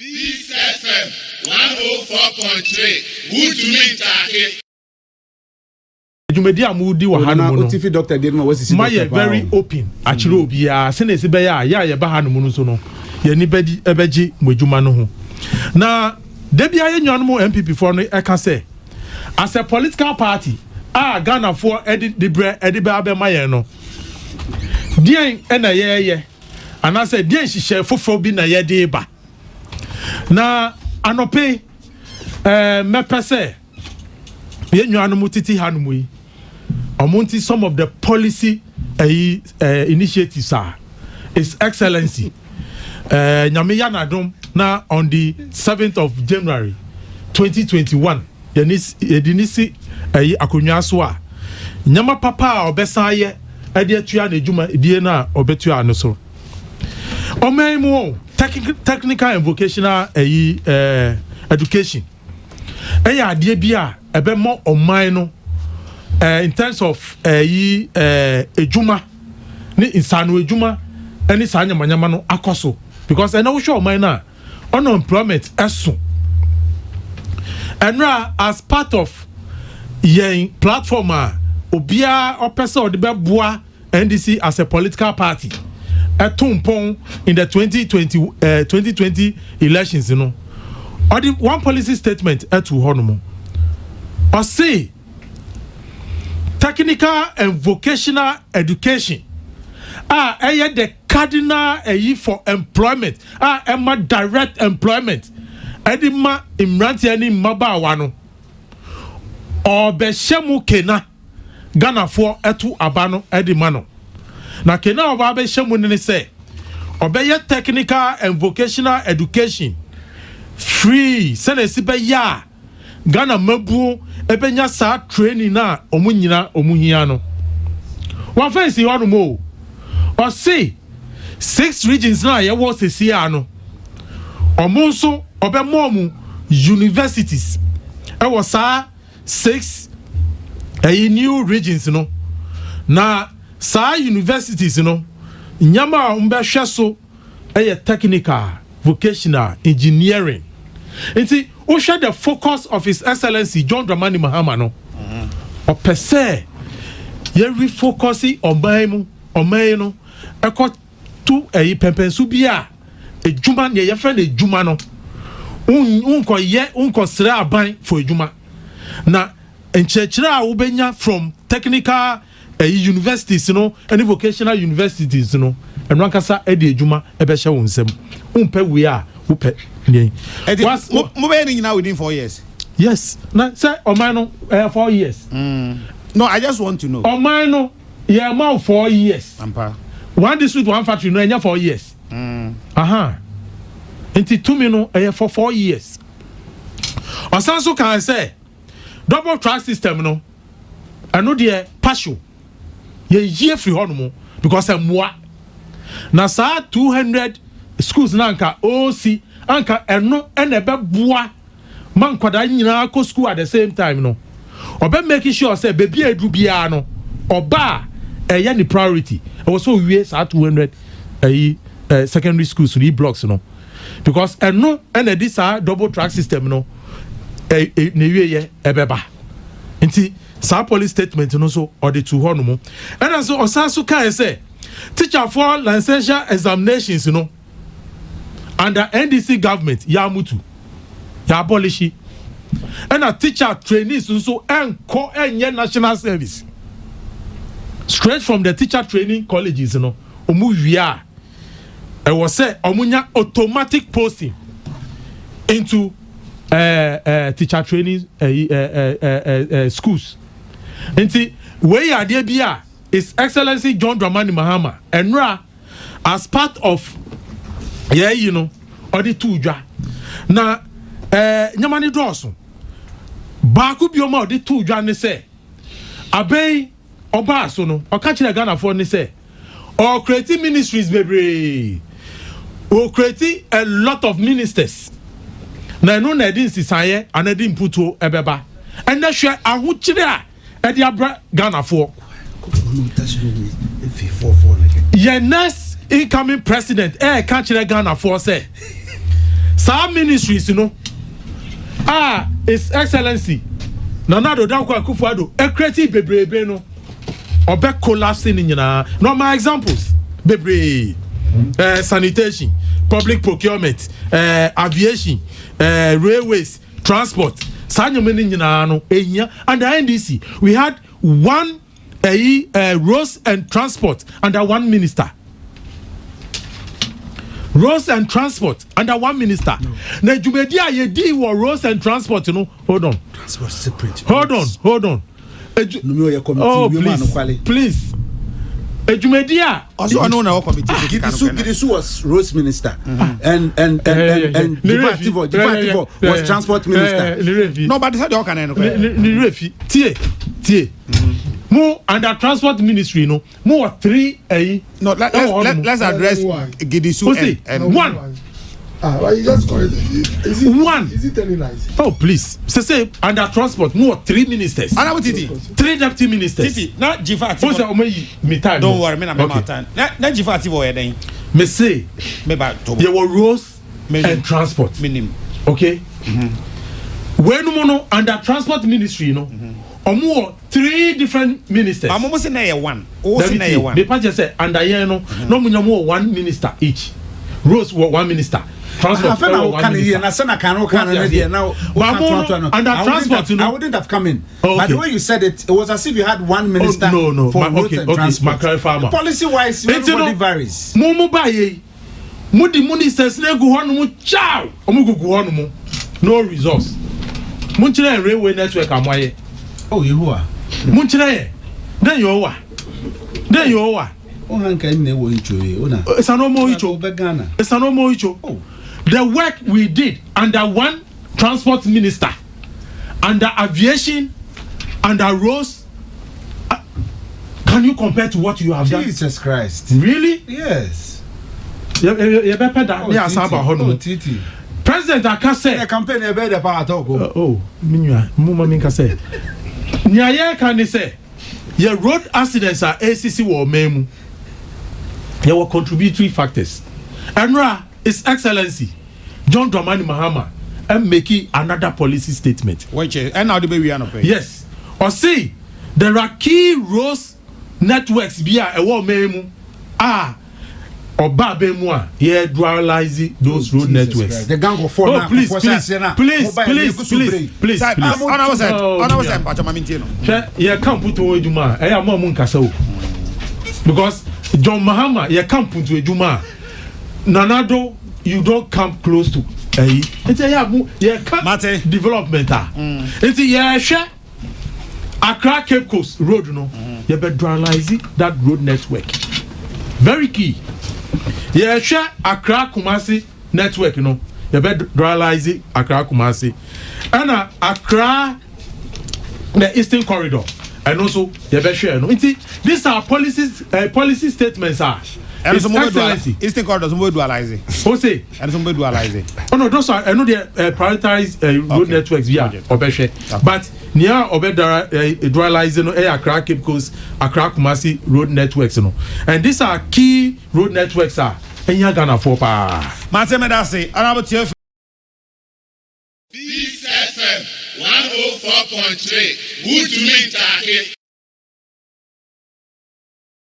Peace FM 104.3 Woodmeat Take. Jumedi amudi wa hanu no. Otifi doctor dey no wasisi. My very open. Achire obi a se na ese be ya ye ba hanu no so no. Ye ni bedi ebeji mwejuma no ho. Na debi aye nwan mo MPP for no e ka say as a political party Ghana for edi be abe maye no. Dien e na ye and I said dien hihye foforo bi na ye de ba. Na anope mepese ye nwan mo titi hanu mu yi. Amonti some of the policy initiatives are His Excellency Nyame Yanadom na on the 7th of January 2021 yedinisi akonwa so a nyama papa obesan ye ade atua na ejuma die na obetua no so omaimu technical and vocational education ade bia ebe mo oman no in terms of ejuma ni insano ejuma any sanya manyama no akoso because I know show man na unemployment eso and as part of yen platform obia opesa odebeboa NDC as a political party etumpon in the 2020 elections you know or the one policy statement etu honomo or say technical and vocational education the cardinal for employment emma direct employment edima imranti ani mabawa no obeshemu kena Ghana for etu abano edima no na kena oba beshemu ne say obeye technical and vocational education free sene sibe ya Ghana mabu ebenya sa training na omunyina omuhia no one fancy one mo or see 6 regions na ye wo sesia no omonso obemomu universities e wo sa 6 new regions no na sa universities no nyama umbehwe so technical vocational engineering enti who share the focus of His Excellency John Dramani Mahama no or per se ye refocusing on no eko to pempensu bia ejuma ne ye friend ejuma no unko sre aban for ejuma na enchechira a ubenya from technical universities no and vocational universities no enwan kasa e de ejuma e be hye wonsem umpe we a upe ni mo be ni now within 4 years. Yes na say oman no 4 years. No, I just want to know oman no yeah ma 4 years ampa one district one factory no enya 4 years enti to me no for 4 years osanso kan say double track system no eno de partial ye yie free hono because emwa na sa 200 schools na anka OC anka eno ene be boa man kwada nyina ko school at the same time no obe make sure say baby edu bia no oba eye ni priority e was so we sa 200 secondary schools 3 blocks no because eno ene this double track system no na wiye ebeba nti sa police statement no so or the two hono and so osanso kan say teacher for licensure examinations you know under NDC government ya mutu ya abolish and a teacher trainees so enko enye national service straight from the teacher training colleges you know omu wia e was say omunya automatic posting into teacher training schools nti we are there bia His Excellency John Dramani Mahama enra as part of you know or the two dwa na nyamani doso ba ku bioma the two dwa ne say abey oba so no o ka kire Ghana for ne say or creating ministries bebre o create a lot of ministers na no na edin sisaye anadi imputo ebeba and na hwe ahukire a e de abra Ghana for your next incoming president can't Ghana for say some ministries His Excellency Nana Addo Dankwa Akufo-Addo creative bebrebe no obe collapsing nyina normal examples bebree sanitation, public procurement, aviation, railways, transport. Under NDC, we had one roads and transport under one minister. Roads and transport under one minister. Now, Jumedia ye wa roads and transport. Hold on. Transport separate. Hold on. Oh, please. Ejumedia. Also, I know now committee. Gidisu was roads minister, and Jifativo was transport minister. No, but this is all kind of. Tie. More under transport ministry, more 3 No, let's address Gidisu and one. Well, you just correct. Is it telling lies? Oh, please. Say under transport, more 3 ministers. And what is 3 deputy ministers. Titi, not Jifati. Don't worry, me my time. Not Jifati boy then. Me say, there were roads and transport. Okay? When mono under transport ministry, or more 3 different ministers. I'm almost in a one. Also in a one. The party say under here no more 1 minister each. Roads were 1 minister. Transport under transport, I wouldn't have come in. But the way you said it, it was as if you had 1 minister for roads and transport. Policy-wise, everybody varies. Momo baye, mudi ministers ne go hono chow. Omo go hono no resource. Munchire railway network amoye. Oh, you are. Munchire. Then you are. It's an omo. The work we did under 1 transport minister, under aviation, under roads, can you compare to what you have done? Jesus Christ. Really? Yes. President Aka said, the campaign about the power talk. Minka said, Nyaye can say, your road accidents are ACC war memu. There were contributory factors. And His Excellency John Dramani Mahama and making another policy statement. And now the baby are not paying. Yes. Or see, there are key roads networks via a war memu. Or babemwa, dualize those road networks. The gang of 4 now. Please. Because John Mahama, you can't put to a Juma. Nanado, you don't come close to. It's a development. It's a share. Accra Cape Coast Road, you better dualize that road network. Very key. Yeah, share Accra Kumasi network, you better dualize Accra Kumasi. And Accra, the Eastern Corridor. And also, you better share. These are policy statements. And some Eastern Corridor, some dualize. Who say? And some dualize. Oh no, those are prioritized road networks via Obeshe. But near Obedara dualizing Accra Cape Coast, Accra Kumasi road networks, and these are key road networks. And you're gonna for Matemedasi, and Peace FM 104.3. Good to meet you.